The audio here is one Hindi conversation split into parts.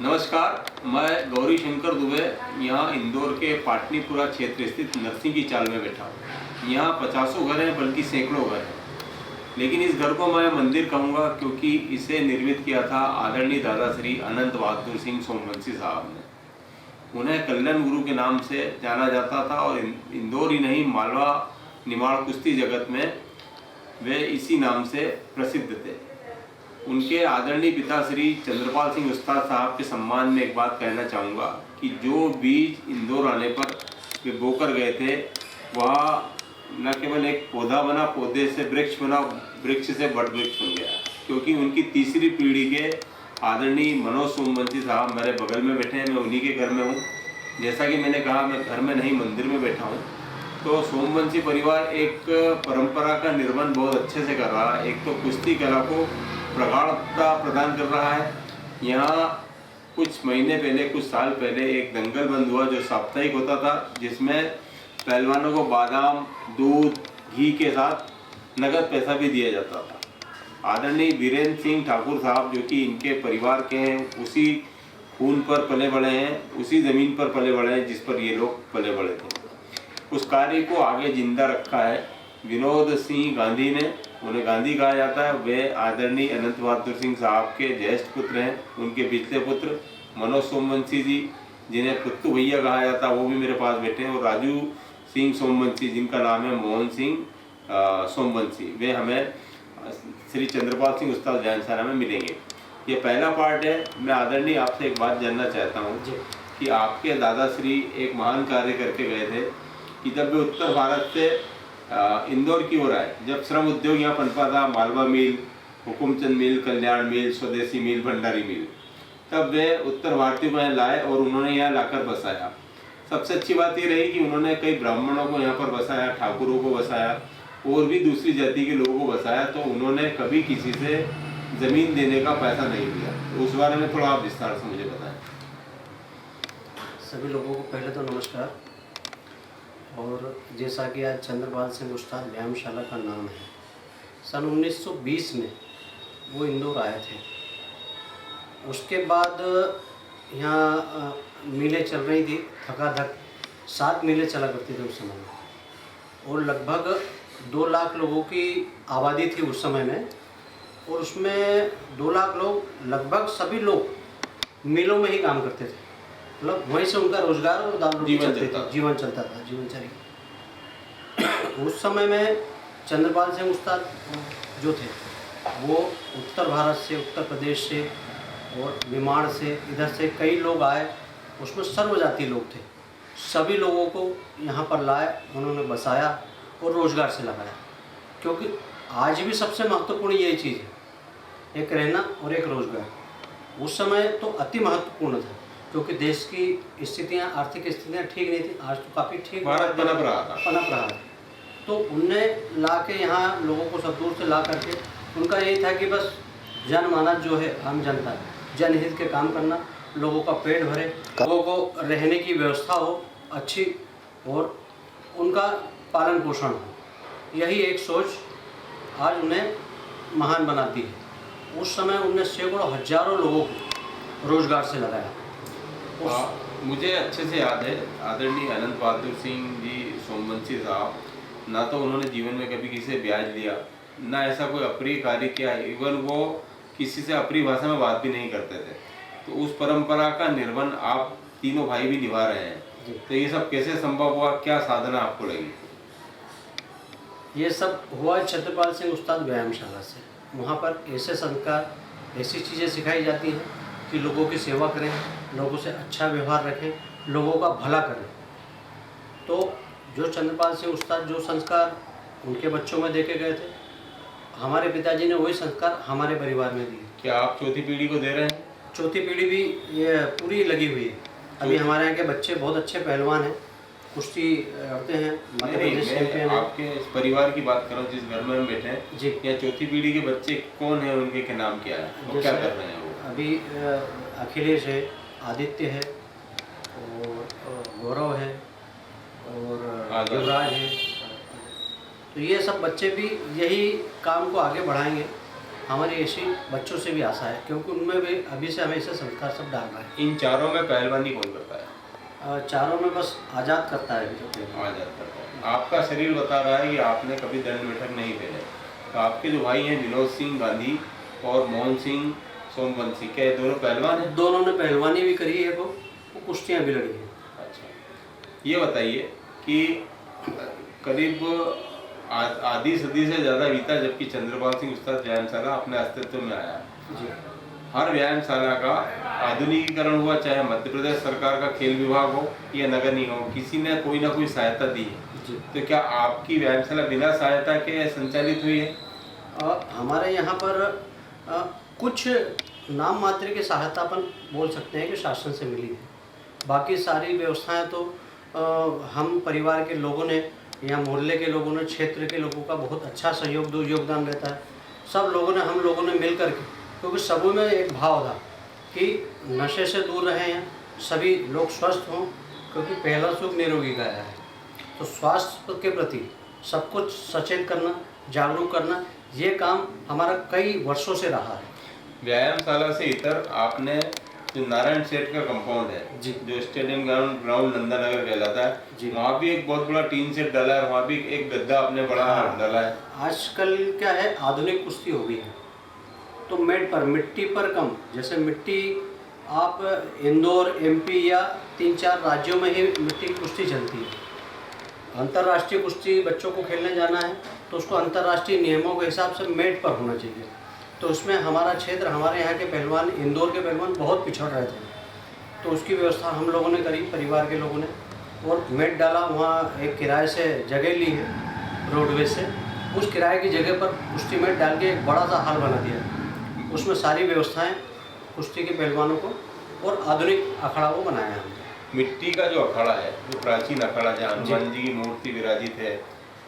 नमस्कार, मैं गौरी शंकर दुबे यहाँ इंदौर के पाटनीपुरा क्षेत्र स्थित नरसिंह की चाल में बैठा हूँ। यहाँ 50 घर हैं, बल्कि सैकड़ों घर हैं। लेकिन इस घर को मैं मंदिर कहूँगा क्योंकि इसे निर्मित किया था आदरणीय दादा श्री अनंत बहादुर सिंह सोमवंशी साहब ने। उन्हें कल्याण गुरु के नाम से जाना जाता था और इंदौर ही नहीं, मालवा निमाड़ कुश्ती जगत में वे इसी नाम से प्रसिद्ध थे। उनके आदरणीय पिता श्री चंद्रपाल सिंह उस्ताद साहब के सम्मान में एक बात कहना चाहूँगा कि जो बीज इंदौर आने पर वे बोकर गए थे, वह न केवल एक पौधा बना, पौधे से वृक्ष बना, वृक्ष से बड़ वृक्ष बन गया। क्योंकि उनकी तीसरी पीढ़ी के आदरणीय मनोज सोमवंशी साहब मेरे बगल में बैठे हैं, मैं उन्हीं के घर में हूँ। जैसा कि मैंने कहा, मैं घर में नहीं मंदिर में बैठा हूँ। तो सोमवंशी परिवार एक परंपरा का निर्वहन बहुत अच्छे से कर रहा है। एक तो कुश्ती कला को प्रगाढ़ता प्रदान कर रहा है। यहाँ कुछ महीने पहले, कुछ साल पहले एक दंगल बंद हुआ जो साप्ताहिक होता था, जिसमें पहलवानों को बादाम, दूध, घी के साथ नगद पैसा भी दिया जाता था। आदरणीय वीरेंद्र सिंह ठाकुर साहब, जो कि इनके परिवार के हैं, उसी खून पर पले बड़े हैं, उसी ज़मीन पर पले बड़े हैं जिस पर ये लोग पले बड़े थे। उस कार्य को आगे जिंदा रखा है विनोद सिंह गांधी ने। उन्हें गांधी कहा जाता है। वे आदरणीय अनंत बहादुर सिंह साहब के ज्येष्ठ पुत्र हैं। उनके पिछले पुत्र मनोज सोमवंशी जी, जिन्हें पुत्तू भैया कहा जाता है, वो भी मेरे पास बैठे हैं। और राजू सिंह सोमवंशी, जिनका नाम है मोहन सिंह सोमवंशी, वे हमें श्री चंद्रपाल सिंह उस्ताद व्यायामशाला में मिलेंगे। ये पहला पार्ट है। मैं आदरणीय आपसे एक बात जानना चाहता हूँ कि आपके दादाश्री एक महान कार्य करके गए थे कि जब वे उत्तर भारत से इंदौर की ओर आए, जब श्रम उद्योग यहाँ पनपा था, मालवा मिल, हुकुमचंद मिल, कल्याण मिल, स्वदेशी मिल, भंडारी मिल, तब वे उत्तर भारतीयों को यहाँ लाए और उन्होंने यहाँ लाकर बसाया। सबसे अच्छी बात ये रही कि उन्होंने कई ब्राह्मणों को यहाँ पर बसाया, ठाकुरों को बसाया और भी दूसरी जाति के लोगों को बसाया। तो उन्होंने कभी किसी से ज़मीन देने का पैसा नहीं लिया। तो उस बारे में थोड़ा आप विस्तार से मुझे बताएं। सभी लोगों को पहले तो नमस्कार। और जैसा कि आज चंद्रपाल सिंह उस्ताद व्यायामशाला का नाम है, सन 1920 में वो इंदौर आए थे। उसके बाद यहाँ मिलें चल रही थी, थकाथक 7 मिलें चला करती थी उस समय में, और लगभग 2 लाख लोगों की आबादी थी उस समय में। और उसमें 2 लाख लोग, लगभग सभी लोग मिलों में ही काम करते थे। मतलब वहीं से उनका रोजगार और जीवन चलता था, जीवनचर्या। उस समय में चंद्रपाल सिंह उस्ताद जो थे, वो उत्तर भारत से, उत्तर प्रदेश से और निमाड़ से, इधर से कई लोग आए। उसमें सर्वजातीय लोग थे। सभी लोगों को यहाँ पर लाए, उन्होंने बसाया और रोजगार से लगाया। क्योंकि आज भी सबसे महत्वपूर्ण यही चीज़ है, एक रहना और एक रोजगार। उस समय तो अति महत्वपूर्ण था, क्योंकि देश की स्थितियाँ, आर्थिक स्थितियाँ ठीक नहीं थी। आज तो काफ़ी ठीक भारत पनप रहा था। तो उनने ला के यहाँ लोगों को सब दूर से ला करके, उनका यही था कि बस जनमानस जो है, आम जनता, जनहित के काम करना, लोगों का पेट भरे, लोगों को रहने की व्यवस्था हो अच्छी और उनका पालन पोषण हो। यही एक सोच आज उन्हें महान बनाती है। उस समय उनने सैकड़ों हजारों लोगों को रोजगार से लगाया। मुझे अच्छे से याद है, आदरणीय अनंत बहादुर सिंह जी सोमवंशी साहब, ना तो उन्होंने जीवन में कभी किसी से ब्याज लिया, ना ऐसा कोई अप्रिय कार्य किया। इवन वो किसी से अप्रिय भाषा में बात भी नहीं करते थे। तो उस परंपरा का निर्वहन आप तीनों भाई भी निभा रहे हैं। तो ये सब कैसे संभव हुआ, क्या साधना आपको लगी? ये सब हुआ चंद्रपाल सिंह उस्ताद व्यायामशाला से। वहाँ पर ऐसे संस्कार, ऐसी चीज़ें सिखाई जाती हैं कि लोगों की सेवा करें, लोगों से अच्छा व्यवहार रखें, लोगों का भला करें। तो जो चंद्रपाल सिंह उस्ताद जो संस्कार उनके बच्चों में देके गए थे, हमारे पिताजी ने वही संस्कार हमारे परिवार में दिए। क्या आप चौथी पीढ़ी को दे रहे हैं? चौथी पीढ़ी भी ये पूरी लगी हुई है। अभी हमारे यहाँ के बच्चे बहुत अच्छे पहलवान हैं, कुश्ती लड़ते हैं, मध्य प्रदेश चैंपियन मैं हैं। आपके इस परिवार की बात कर रहा हूँ जिस घर में हम बैठे हैं जी। या चौथी पीढ़ी के बच्चे कौन है, उनके क्या नाम क्या है, वो क्या जैसे कर रहे हैं वो? अभी अखिलेश है, आदित्य है और गौरव है और युवराज है। तो ये सब बच्चे भी यही काम को आगे बढ़ाएंगे। हमारी ऐसी बच्चों से भी आशा है, क्योंकि उनमें भी अभी से हमें ऐसे संस्कार सब डालना है। इन चारों में पहलवानी कौन करता है? चारों में बस आज़ाद करता है अभी तो। आजाद करता है। आपका शरीर बता रहा है कि आपने कभी दंड बैठक नहीं पहने, तो आपके जो भाई हैं विनोद सिंह गांधी और मोहन सिंह सोमवंशी, क्या ये दोनों पहलवान हैं? दोनों ने पहलवानी भी करी है, वो कुश्तियाँ भी लड़ी हैं। अच्छा, ये बताइए कि करीब आधी सदी से ज़्यादा बीता जबकि चंद्रपाल सिंह उस्ताद व्यायामशाला अपने अस्तित्व में आया। जी। हर व्यायामशाला का आधुनिकीकरण हुआ, चाहे मध्य प्रदेश सरकार का खेल विभाग हो या नगर निगम हो, किसी ने कोई ना कोई सहायता दी है। जी। तो क्या आपकी व्यायामशाला बिना सहायता के संचालित हुई है? हमारे यहाँ पर कुछ नाम मात्र की सहायता अपन बोल सकते हैं कि शासन से मिली है। बाकी सारी व्यवस्थाएं तो हम परिवार के लोगों ने या मोहल्ले के लोगों ने, क्षेत्र के लोगों का बहुत अच्छा सहयोग योगदान रहता है। सब लोगों ने, हम लोगों ने मिल करके, क्योंकि सबों में एक भाव था कि नशे से दूर रहें, सभी लोग स्वस्थ हों, क्योंकि पहला सुख निरोगी काया है। तो स्वास्थ्य के प्रति सब कुछ सचेत करना, जागरूक करना, ये काम हमारा कई वर्षों से रहा है। व्यायामशाला से इतर आपने जो नारायण सेठ का कंपाउंड है जी। जो स्टेडियम ग्राउंड नंदनगर कहलाता जी। है, वहाँ भी एक बहुत बड़ा टीन सेट डाला है, वहाँ भी एक गद्दा आपने बड़ा डाला है। आजकल क्या है, आधुनिक कुश्ती हो गई है, तो मैट पर, मिट्टी पर कम। जैसे मिट्टी आप इंदौर, एमपी या 3-4 राज्यों में ही मिट्टी की कुश्ती चलती है। अंतर्राष्ट्रीय कुश्ती बच्चों को खेलने जाना है तो उसको अंतर्राष्ट्रीय नियमों के हिसाब से मैट पर होना चाहिए। तो उसमें हमारा क्षेत्र, हमारे यहाँ के पहलवान, इंदौर के पहलवान बहुत पिछड़ रहे थे, तो उसकी व्यवस्था हम लोगों ने करी, परिवार के लोगों ने, और मैट डाला। वहाँ एक किराए से जगह ली है रोडवेज से, उस किराए की जगह पर कुश्ती मैट डाल के एक बड़ा सा हॉल बना दिया। उसमें सारी व्यवस्थाएं कुश्ती के पहलवानों को और आधुनिक अखाड़ा वो बनाया हमने। मिट्टी का जो अखाड़ा है, जो प्राचीन अखाड़ा जहाँ हनुमान जी की मूर्ति विराजित है,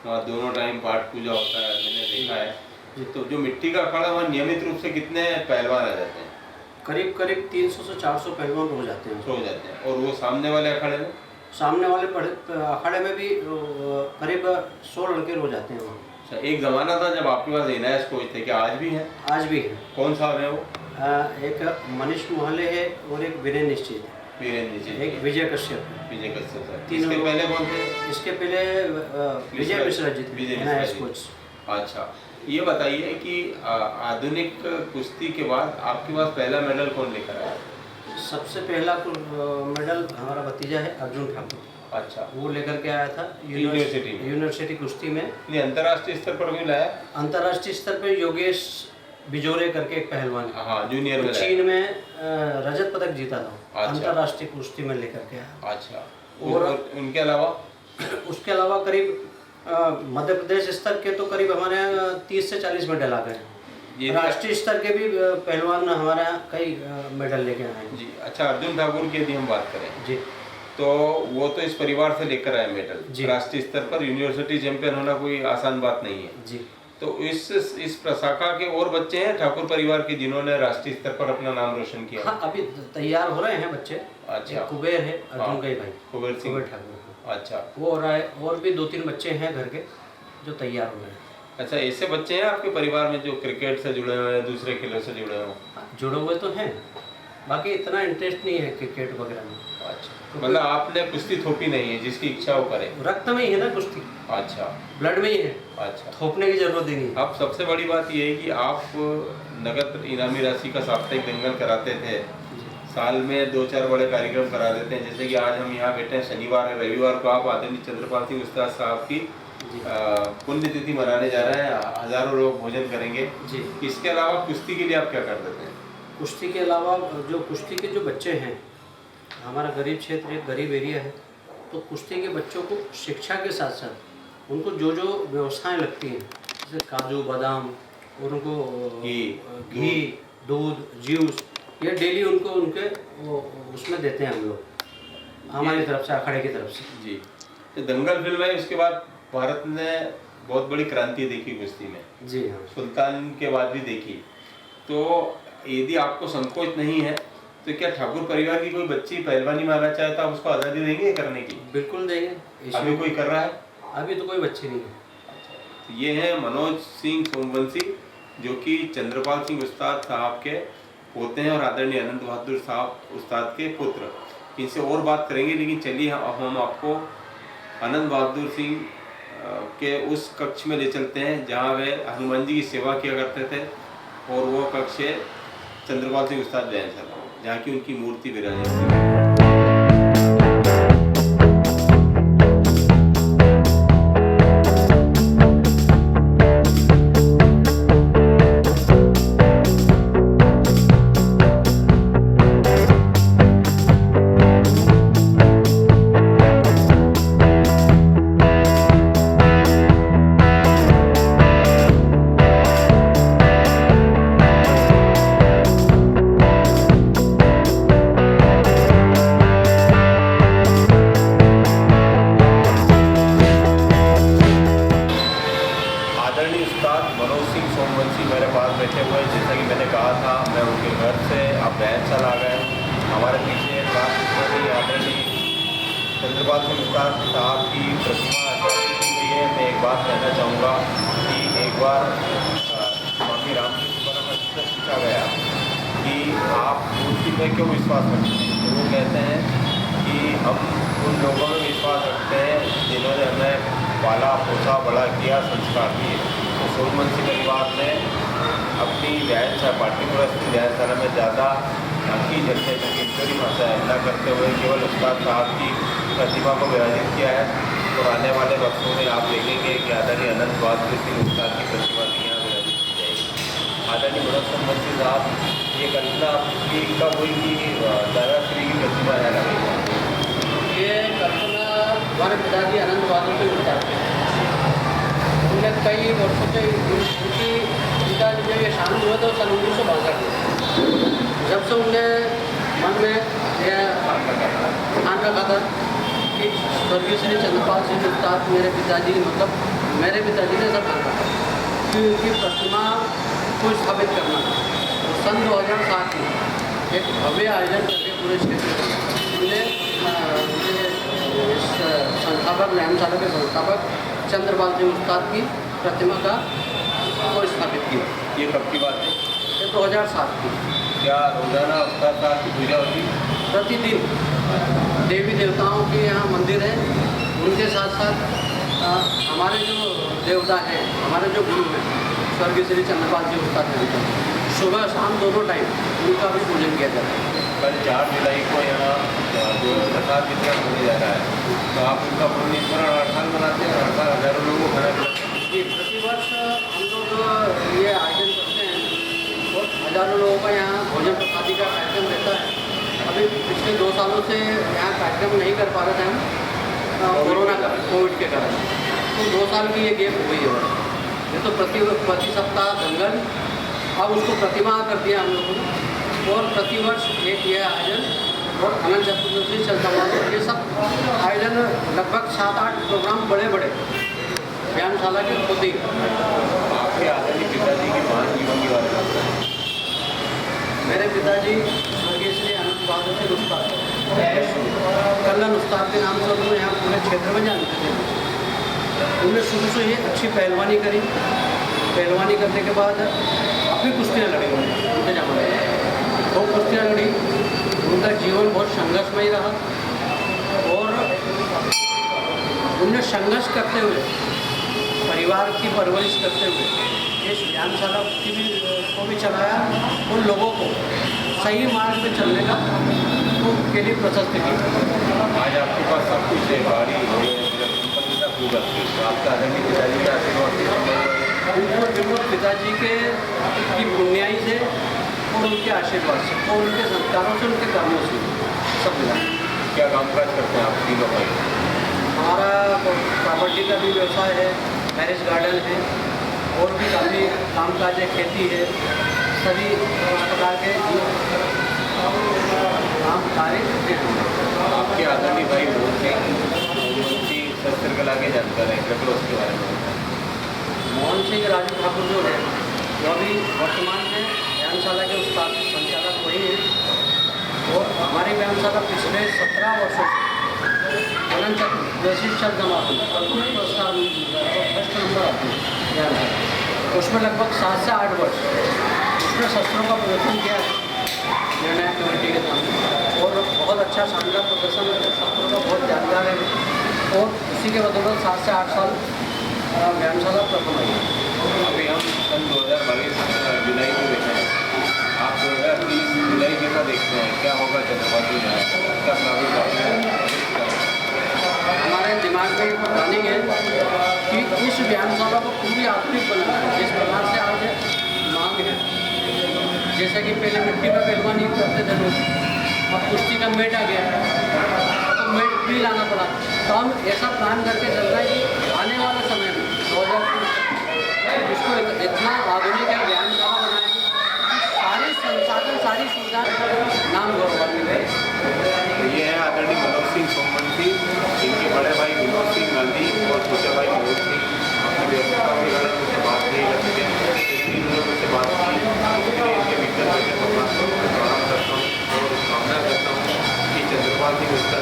वहाँ दोनों टाइम पाठ पूजा होता है, मैंने देखा है। तो जो मिट्टी का अखाड़ा, वहाँ नियमित रूप से कितने पहलवान आ जाते हैं? करीब 300 से 400 पहलवान रोज आते हैं। हो जाते हैं। और वो सामने वाले अखाड़े में? सामने वाले अखाड़े में भी करीब 100 लड़के रोज आते हैं वहाँ। अच्छा, एक ज़माना था जब आपके पास इनायत कोच थे, क्या आज भी है? आज भी है। कौन साहब है वो? एक मनीष मोहल्ले है और एक वीरेंद्र निश्चित है, वीरेंद्र जी, एक विजय कश्यप है। विजय कश्यप सर। तीनों इसके लोग- पहले कौन थे? इसके पहले विजय मिश्रा जी थे, विजय NIS मिश्रा जी। कोच। अच्छा, ये बताइए कि आधुनिक कुश्ती के बाद आपके पास पहला मेडल कौन लेकर आया? सबसे पहला मेडल हमारा भतीजा है अर्जुन ठाकुर। अच्छा, वो लेकर के आया था यूनिवर्सिटी में? यूनिवर्सिटी कुश्ती में। नहीं, अंतर्राष्ट्रीय स्तर पर भी लाया? अंतर्राष्ट्रीय स्तर पे योगेश बिजोरे करके एक पहलवान है, हाँ, जूनियर में लाया। चीन में रजत पदक जीता था। अच्छा। अंतर्राष्ट्रीय कुश्ती में लेकर के आया। अच्छा, और उनके अलावा? उसके अलावा करीब मध्य प्रदेश स्तर के तो करीब हमारे यहाँ 30 से 40 मेडल आ गए हैं। राष्ट्रीय स्तर के भी पहलवान हमारे यहाँ कई मेडल लेके आए हैं। जी। अच्छा, अर्जुन ठाकुर की यदि हम बात करें जी, तो वो तो इस परिवार से लेकर आए मेडल। जी। राष्ट्रीय स्तर पर यूनिवर्सिटी चैंपियन होना कोई आसान बात नहीं है। जी। तो इस प्रशाखा के और बच्चे हैं ठाकुर परिवार के जिन्होंने राष्ट्रीय स्तर पर अपना नाम रोशन किया? हाँ, अभी तैयार हो रहे हैं बच्चे। अच्छा। एक कुबेर है, अर्जुन का ही भाई, कुबेर सिंह। कुबेर ठाकुर। अच्छा, वो हो रहा है, और भी 2-3 बच्चे हैं घर के जो तैयार हो रहे हैं। अच्छा, ऐसे बच्चे हैं आपके परिवार में जो क्रिकेट से जुड़े हुए हैं, दूसरे खेलों से जुड़े हुए हैं? जुड़े हुए तो हैं, बाकी इतना इंटरेस्ट नहीं है क्रिकेट वगैरह में। अच्छा, मतलब आपने कुश्ती थोपी नहीं है, जिसकी इच्छा वो करे? रक्त में ही है ना कुश्ती, अच्छा, ब्लड में ही है, अच्छा। थोपने की जरूरत ही नहीं है। अब सबसे बड़ी बात ये है कि आप नगद इनामी राशि का साप्ताहिक दंगल कराते थे, साल में 2-4 बड़े कार्यक्रम करा देते हैं, जैसे कि आज हम यहाँ बैठे हैं, शनिवार है, रविवार को आप आदरणीय चंद्रपाल सिंह उस्ताद साहब की पुण्यतिथि मनाने जा रहे हैं, हजारों लोग भोजन करेंगे। जी। इसके अलावा कुश्ती के लिए आप क्या कर देते हैं? कुश्ती के अलावा जो कुश्ती के जो बच्चे हैं, हमारा गरीब क्षेत्र एक गरीब एरिया है, तो कुश्ती के बच्चों को शिक्षा के साथ साथ उनको जो जो व्यवस्थाएं लगती हैं, जैसे काजू बादाम, और उनको घी, दूध, जूस, ये डेली उनको उनके उसमें देते हैं हम लोग हमारी तरफ से, अखाड़े की तरफ से। जी, तो दंगल फिल्म है, उसके बाद भारत ने बहुत बड़ी क्रांति देखी कुश्ती में। जी हाँ। सुल्तान के बाद भी देखी। तो यदि आपको संकोच नहीं है तो क्या ठाकुर परिवार की कोई बच्ची पहलवानी में आना चाहता है, उसको आज़ादी देंगे करने की? बिल्कुल देंगे। अभी कोई कर रहा है? अभी तो कोई बच्ची नहीं है। तो ये है मनोज सिंह सोमवंशी, जो कि चंद्रपाल सिंह उस्ताद साहब के पोते हैं और आदरणीय अनंत बहादुर साहब उस्ताद के पुत्र। इनसे और बात करेंगे, लेकिन चलिए हम आपको अनंत बहादुर सिंह के उस कक्ष में ले चलते हैं जहाँ वे हनुमान जी की सेवा किया करते थे, और वो कक्ष है चंद्रपाल सिंह उस्ताद व्यायामशाला, जहाँ की उनकी मूर्ति विराजित है। मनोज सिंह सोमवंशी मेरे पास बैठे हुए हैं। जैसा कि मैंने कहा था, मैं उनके घर से आप व्यायामशाला आ गए। हमारे पीछे आदरणीय चंद्रपाल सिंह उस्ताद साहब की प्रतिमा स्थापित की गई है। मैं एक बात कहना चाहूँगा कि एक बार स्वामी रामकृष्ण परमहंस से पूछा गया कि आप मूर्ति में क्यों विश्वास रखते हैं, तो वो कहते हैं कि हम उन लोगों में विश्वास रखते हैं जिन्होंने हमें पाला पोसा बड़ा किया, संस्कार दिए। तो सोमवंशी परिवार ने अपनी व्यायामशाला पाटलिपुत्र स्थित व्यायामशाला में ज़्यादा की जैसे इंदौरी भाषा न करते हुए केवल उस्ताद साहब की प्रतिमा को विराजित किया है। और आने वाले वक्तों में आप देखेंगे कि आदरणीय अनंत बहादुर सिंह उस्ताद की प्रतिमा भी यहाँ विराजित की जाएगी। आदरणीय मनोज सोमवंशी साहब, ये कल्पना आपकी कब हुई कि दादाश्री की प्रतिमा यहाँ लगेगी? ये कल्पना हमारे पिताजी अनंत बहादुर सिंह उस्ताद थे। उनने कई वर्षों से उनका जब ये शांत हुआ तो सन 1962 में, जब से उनने मन में यह ठान रखा था कि स्वर्गीय श्री चंद्रपाल सिंह उस्ताद मेरे पिताजी ने सब रखा था कि उनकी प्रतिमा को स्थापित करना था। तो सन 2007 में एक भव्य आयोजन करके पूरे क्षेत्र में उन्होंने इस संस्थापक व्यायामशाला के संस्थापक चंद्रपाल सिंह उस्ताद की प्रतिमा को स्थापित किया। ये कब की बात है? ये 2007 की। क्या रोजाना उस्ताद साहब की पूजा होती? प्रतिदिन देवी देवताओं के यहाँ मंदिर है, उनके साथ साथ हमारे जो देवता हैं, हमारे जो गुरु हैं स्वर्गीय श्री चंद्रपाल सिंह उस्ताद, सुबह शाम दोनों टाइम उनका भी पूजन किया जाता है। कल 4 जुलाई को यहाँ जो प्रसाद वितरण होने जा रहा है, तो आप उनका पुण्यस्मरण हर साल मनाते हैं? हर साल हजारों लोगों को खाना खिलाते हैं? जी, प्रतिवर्ष हम लोग ये आयोजन करते हैं और हजारों लोगों का यहाँ भोजन प्रसादी का कार्यक्रम रहता है। अभी पिछले 2 सालों से यहाँ कार्यक्रम नहीं कर पा रहे थे हम, कोविड के कारण, तो 2 साल की ये गेप हुई है। ये तो प्रति सप्ताह दंगल, अब उसको प्रतिमा कर दिया हम लोगों ने, और प्रतिवर्ष एक ये आयोजन और अनंत चतुर्दशी चलता हुआ, ये सब आयोजन लगभग 7-8 प्रोग्राम बड़े व्यायामशाला के होते ही। आपके आदरणीय पिताजी की महान जीवन की बात करें? मेरे पिताजी स्वर्गीय श्री अनंत बहादुर सिंह उस्ताद कल्लन उस्ताद के नाम से उन्होंने यहाँ पूरे क्षेत्र में जानते थे। उन्होंने शुरू से ही अच्छी पहलवानी करी। पहलवानी करने के बाद काफ़ी कुश्तियाँ लड़ी उनके ज़माने में, बहुत कुश्तियाँ लड़ी। उनका जीवन बहुत संघर्षमय रहा और उन्हें संघर्ष करते हुए, परिवार की परवरिश करते हुए इस व्यायामशाला को भी चलाया, उन लोगों को सही मार्ग में चलने का के लिए प्रशस्त की। आज आपके पास सब कुछ है, गाड़ी संपत्ति खूब है, तो आपका आदरणीय पिताजी का आशीर्वाद बिल्कुल पिताजी की पुण्याई से और उनके आशीर्वाद से और उनके संस्कारों से, उनके कर्मों से सब मिला। क्या कामकाज करते हैं आप तीनों भाई? हमारा प्रॉपर्टी का भी व्यवसाय है, मैरिज गार्डन है और भी काफ़ी कामकाज है, खेती है, सभी प्रकार के काम कार्य करते हैं। आपके आदरणीय भाई मोहन सिंह शस्त्र कला के जानकार हैं, कृपया उसके बारे में बताएं। मोहन सिंह राजू ठाकुर जो है वो अभी वर्तमान में व्यायामशाला के उस्ताद संचालक वही है और हमारी व्यायामशाला पिछले 17 वर्षों से कलन चक्र वैशिष्ट शब्द समारोह प्रथम पुरस्कार फर्स्ट नंबर आते हैं व्यायामशाला, उसमें लगभग 7 से 8 वर्ष उसमें शस्त्रों का प्रदर्शन किया है निर्णायक कमेटी के सामने और बहुत अच्छा शानदार प्रदर्शन है, शस्त्रों का बहुत जानकार है और उसी के बदौलत 7 से 8 साल व्यायामशाला प्रथम आई है। अभी हम सन 2022 जुलाई में बैठे हैं, आप 2030 जुलाई के का देखते हैं, क्या होगा चंद्रबाजी में, क्या प्रॉब्लम? हमारे दिमाग में एक प्लानिंग है कि इस व्यायामशाला को पूरी आधुनिक बनाना है, जिस प्रकार से आज मांग है। जैसे कि पहले मिट्टी में पहलवानी करते थे लोग, अब कुश्ती का मेट आ गया तो मेट भी लाना पड़ा, तो हम ऐसा प्लान करके चल रहा है कि आने वाले समय में 2030 जिसको इतना आधुनिक है व्यायामशाला बनाएंगे कि सारी संसाधन सारी सुविधा नाम गौरवान्वित है। ये है आदरणीय मनोज सिंह सोमवंशी, इनके बड़े भाई विनोद सिंह गांधी और छोटे भाई मनोज सिंह। अपनी व्यवस्था के बारे में मुझसे बात नहीं कर सके, तीन लोगों से बात की, इसके लिए इनके विकल्प में प्रणाम करता हूँ और कामना करता हूँ कि चंद्रपाल सिंह उसका